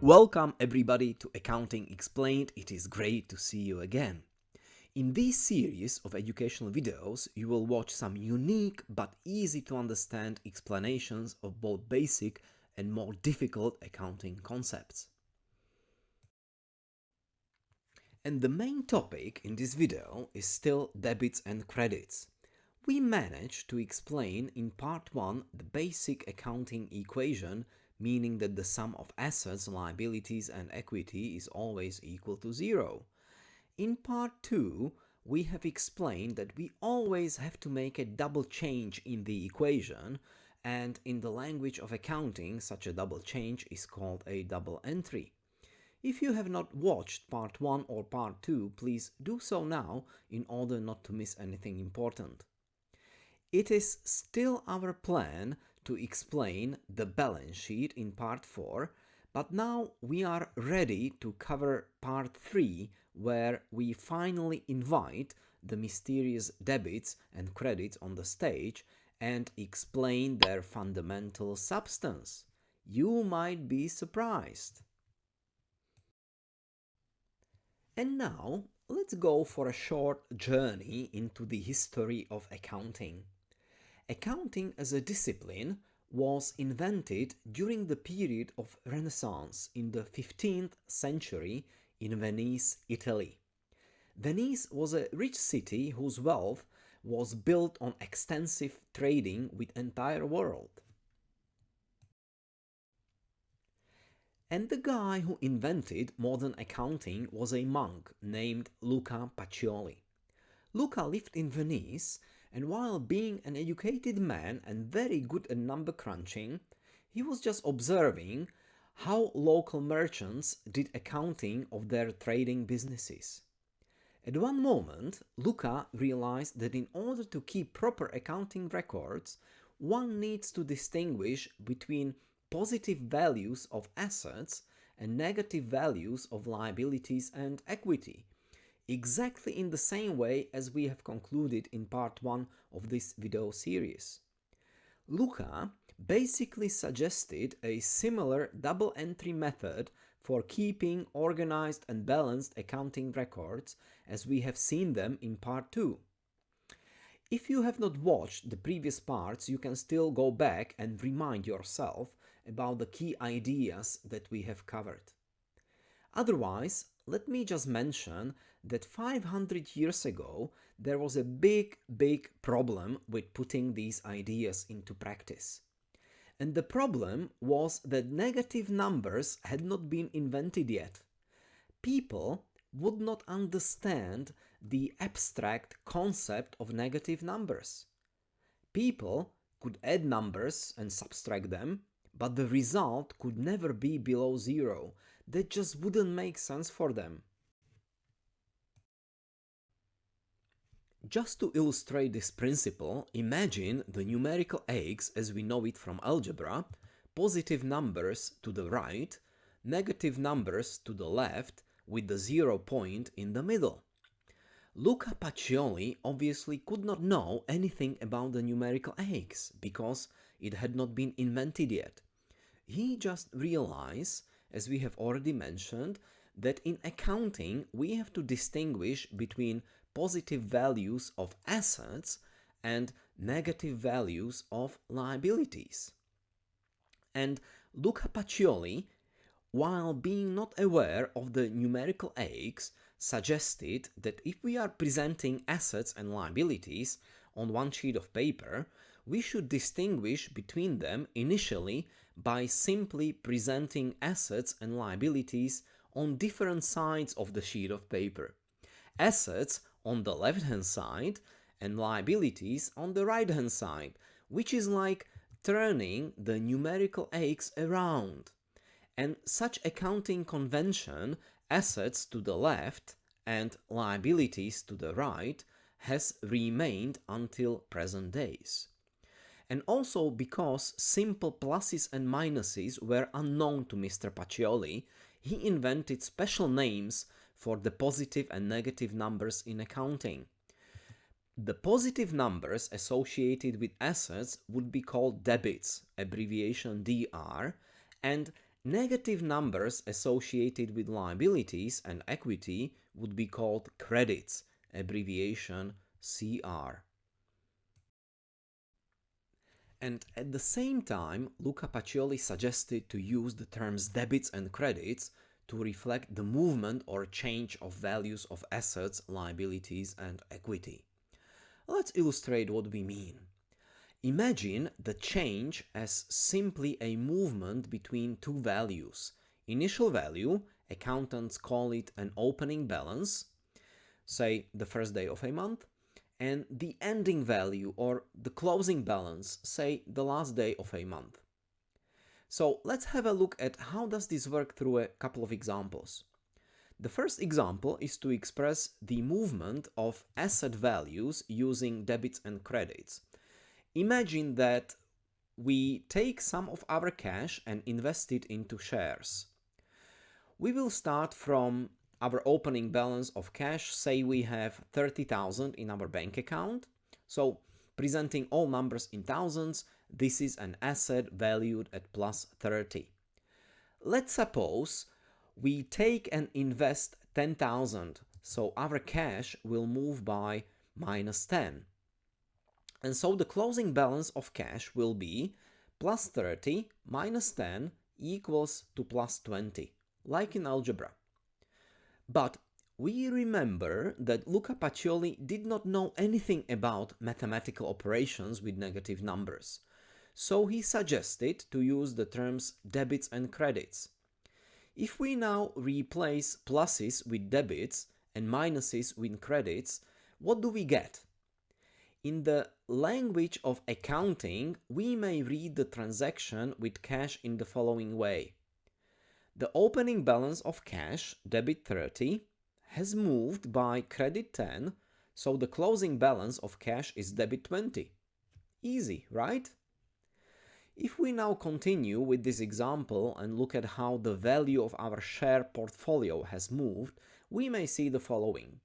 Welcome everybody to Accounting Explained. It is great to see you again. In this series of educational videos, you will watch some unique but easy to understand explanations of both basic and more difficult accounting concepts. And the main topic in this video is still debits and credits. We managed to explain in part 1 the basic accounting equation, meaning that the sum of assets, liabilities and equity is always equal to 0. In part 2, we have explained that we always have to make a double change in the equation, and in the language of accounting, such a double change is called a double entry. If you have not watched part 1 or part 2, please do so now in order not to miss anything important. It is still our plan to explain the balance sheet in part 4, but now we are ready to cover part 3, where we finally invite the mysterious debits and credits on the stage and explain their fundamental substance. You might be surprised. And now, let's go for a short journey into the history of accounting. Accounting as a discipline was invented during the period of Renaissance in the 15th century in Venice, Italy. Venice was a rich city whose wealth was built on extensive trading with the entire world. And the guy who invented modern accounting was a monk named Luca Pacioli. Luca lived in Venice, and while being an educated man and very good at number crunching, he was just observing how local merchants did accounting of their trading businesses. At one moment, Luca realized that in order to keep proper accounting records, one needs to distinguish between positive values of assets and negative values of liabilities and equity, exactly in the same way as we have concluded in part 1 of this video series. Luca basically suggested a similar double entry method for keeping organized and balanced accounting records as we have seen them in part 2. If you have not watched the previous parts, you can still go back and remind yourself about the key ideas that we have covered. Otherwise, let me just mention that 500 years ago there was a big problem with putting these ideas into practice. And the problem was that negative numbers had not been invented yet. People would not understand the abstract concept of negative numbers. People could add numbers and subtract them, but the result could never be below 0. That just wouldn't make sense for them. Just to illustrate this principle, imagine the numerical x as we know it from algebra, positive numbers to the right, negative numbers to the left, with the 0 point in the middle. Luca Pacioli obviously could not know anything about the numerical x because it had not been invented yet. He just realized, as we have already mentioned, that in accounting we have to distinguish between positive values of assets and negative values of liabilities. And Luca Pacioli, while being not aware of the numerical x, suggested that if we are presenting assets and liabilities on one sheet of paper, we should distinguish between them initially by simply presenting assets and liabilities on different sides of the sheet of paper. Assets on the left-hand side and liabilities on the right-hand side, which is like turning the numerical x around. And such accounting convention, assets to the left and liabilities to the right, has remained until present days. And also because simple pluses and minuses were unknown to Mr. Pacioli, he invented special names for the positive and negative numbers in accounting. The positive numbers associated with assets would be called debits, abbreviation DR, and Negative numbers associated with liabilities and equity would be called credits, abbreviation CR. And at the same time, Luca Pacioli suggested to use the terms debits and credits to reflect the movement or change of values of assets, liabilities, and equity. Let's illustrate what we mean. Imagine the change as simply a movement between two values. Initial value, accountants call it an opening balance, say the first day of a month, and the ending value or the closing balance, say the last day of a month. So let's have a look at how does this work through a couple of examples. The first example is to express the movement of asset values using debits and credits. Imagine that we take some of our cash and invest it into shares. We will start from our opening balance of cash. Say we have 30,000 in our bank account. So presenting all numbers in thousands, this is an asset valued at plus 30. Let's suppose we take and invest 10,000. So our cash will move by minus 10. And so the closing balance of cash will be plus 30 minus 10 equals to plus 20, like in algebra. But we remember that Luca Pacioli did not know anything about mathematical operations with negative numbers. So he suggested to use the terms debits and credits. If we now replace pluses with debits and minuses with credits, what do we get? In the language of accounting, we may read the transaction with cash in the following way. The opening balance of cash, debit 30, has moved by credit 10, so the closing balance of cash is debit 20. Easy, right? If we now continue with this example and look at how the value of our share portfolio has moved, we may see the following.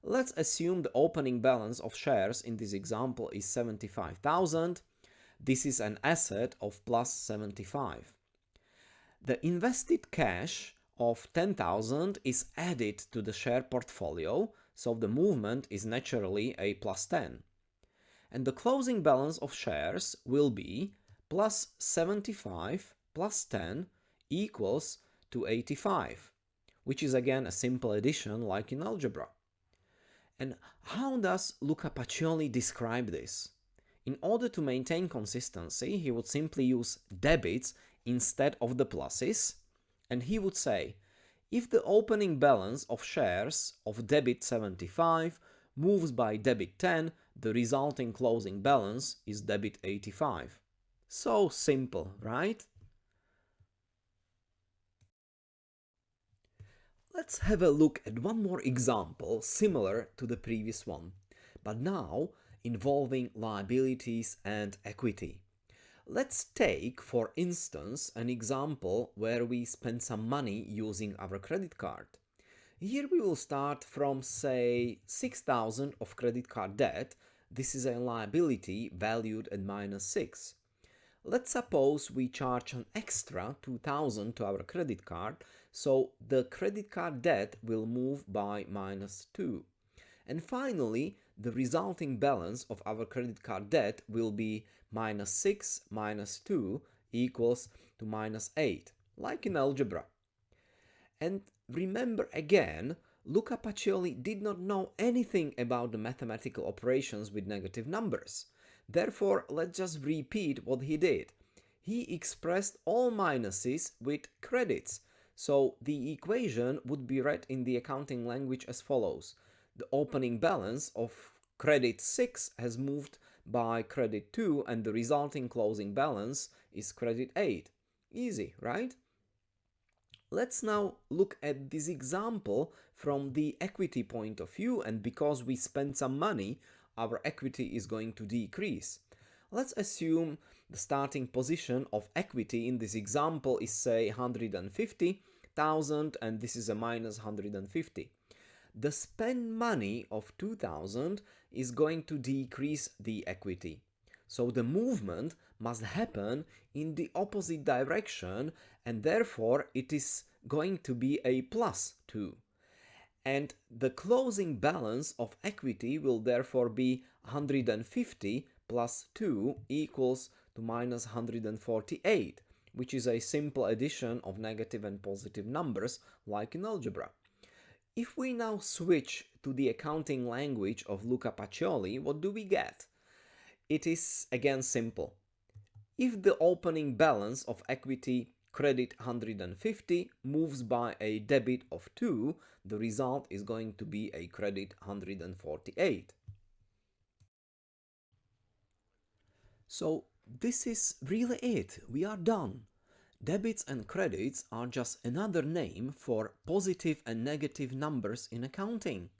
Let's assume the opening balance of shares in this example is 75,000. This is an asset of plus 75. The invested cash of 10,000 is added to the share portfolio, so the movement is naturally a plus 10. And the closing balance of shares will be plus 75 plus 10 equals to 85, which is again a simple addition like in algebra. And how does Luca Pacioli describe this? In order to maintain consistency, he would simply use debits instead of the pluses, and he would say, if the opening balance of shares of debit 75 moves by debit 10, the resulting closing balance is debit 85. So simple, right? Let's have a look at one more example similar to the previous one, but now involving liabilities and equity. Let's take, for instance, an example where we spend some money using our credit card. Here we will start from, say, 6,000 of credit card debt. This is a liability valued at minus 6. Let's suppose we charge an extra 2,000 to our credit card, so the credit card debt will move by minus 2. And finally, the resulting balance of our credit card debt will be minus 6 minus 2 equals to minus 8, like in algebra. And remember again, Luca Pacioli did not know anything about the mathematical operations with negative numbers. Therefore, let's just repeat what he did. He expressed all minuses with credits, so the equation would be read in the accounting language as follows. The opening balance of credit 6 has moved by credit 2 and the resulting closing balance is credit 8. Easy, right? Let's now look at this example from the equity point of view, and because we spent some money, our equity is going to decrease. Let's assume the starting position of equity in this example is, say, 150,000 and this is a minus 150. The spend money of 2,000 is going to decrease the equity. So the movement must happen in the opposite direction, and therefore it is going to be a plus 2. And the closing balance of equity will therefore be 150 plus 2 equals to minus 148, which is a simple addition of negative and positive numbers like in algebra. If we now switch to the accounting language of Luca Pacioli, what do we get? It is again simple. If the opening balance of equity credit 150 moves by a debit of 2, the result is going to be a credit 148. So this is really it. We are done. Debits and credits are just another name for positive and negative numbers in accounting.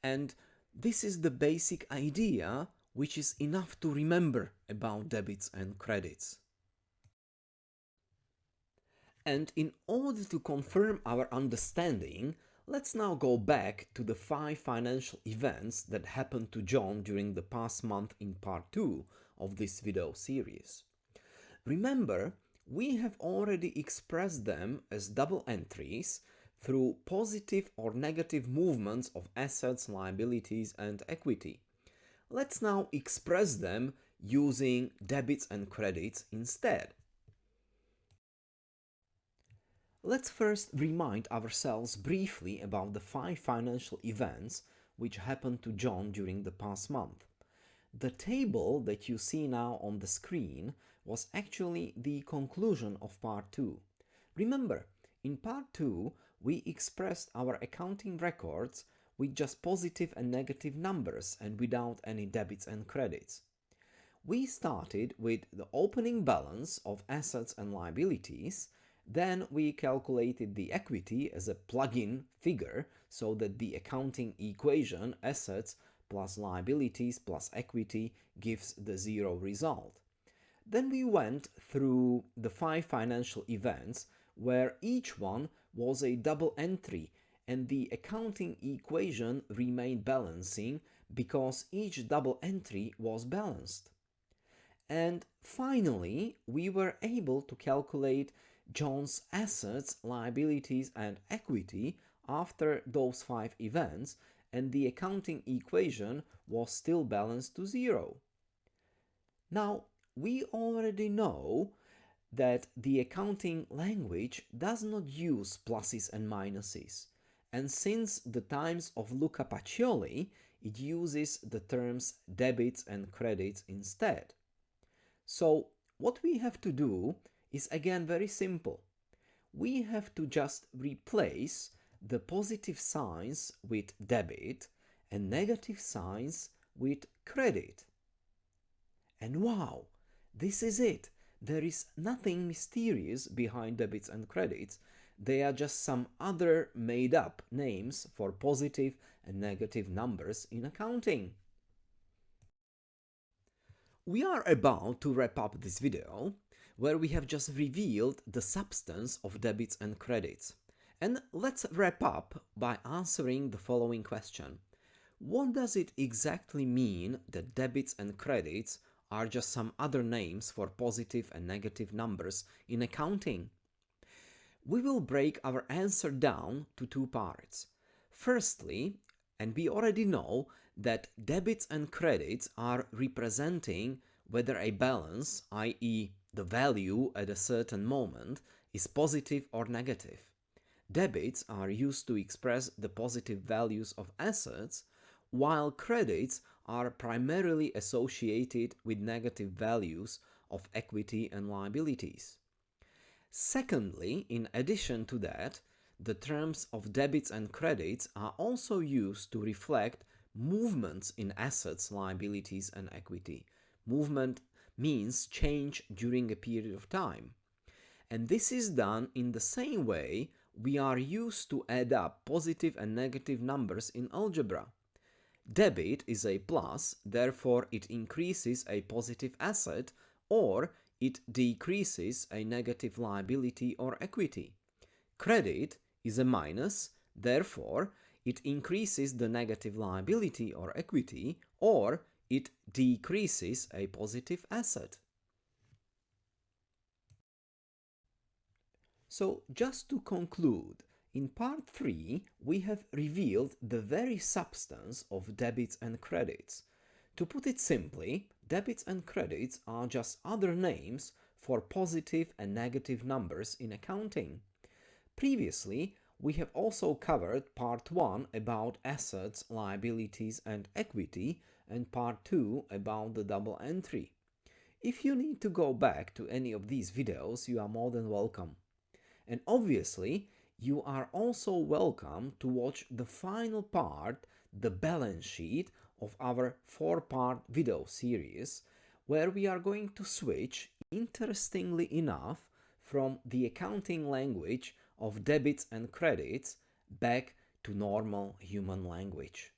And this is the basic idea, which is enough to remember about debits and credits. And in order to confirm our understanding, let's now go back to the 5 financial events that happened to John during the past month in part 2 of this video series. Remember, we have already expressed them as double entries through positive or negative movements of assets, liabilities, and equity. Let's now express them using debits and credits instead. Let's first remind ourselves briefly about the 5 financial events which happened to John during the past month. The table that you see now on the screen was actually the conclusion of part 2. Remember, in part 2, we expressed our accounting records with just positive and negative numbers and without any debits and credits. We started with the opening balance of assets and liabilities. Then we calculated the equity as a plug-in figure so that the accounting equation assets plus liabilities plus equity gives the 0 result. Then we went through the 5 financial events where each one was a double entry and the accounting equation remained balancing because each double entry was balanced. And finally, we were able to calculate John's assets, liabilities, and equity after those 5 events, and the accounting equation was still balanced to 0. Now, we already know that the accounting language does not use pluses and minuses, and since the times of Luca Pacioli, it uses the terms debits and credits instead. So, what we have to do is again very simple. We have to just replace the positive signs with debit and negative signs with credit. And wow, this is it. There is nothing mysterious behind debits and credits. They are just some other made up names for positive and negative numbers in accounting. We are about to wrap up this video, where we have just revealed the substance of debits and credits. And let's wrap up by answering the following question. What does it exactly mean that debits and credits are just some other names for positive and negative numbers in accounting? We will break our answer down to 2 parts. Firstly, and we already know that debits and credits are representing whether a balance, i.e. the value at a certain moment, is positive or negative. Debits are used to express the positive values of assets, while credits are primarily associated with negative values of equity and liabilities. Secondly, in addition to that, the terms of debits and credits are also used to reflect movements in assets, liabilities, and equity. Movement means change during a period of time. And this is done in the same way we are used to add up positive and negative numbers in algebra. Debit is a plus, therefore it increases a positive asset, or it decreases a negative liability or equity. Credit is a minus, therefore it increases the negative liability or equity, or it decreases a positive asset. So just to conclude, in part 3 we have revealed the very substance of debits and credits. To put it simply, debits and credits are just other names for positive and negative numbers in accounting. Previously, we have also covered part 1 about assets, liabilities and equity and part 2 about the double entry. If you need to go back to any of these videos, you are more than welcome. And obviously, you are also welcome to watch the final part, the balance sheet of our 4-part video series, where we are going to switch, interestingly enough, from the accounting language of debits and credits back to normal human language.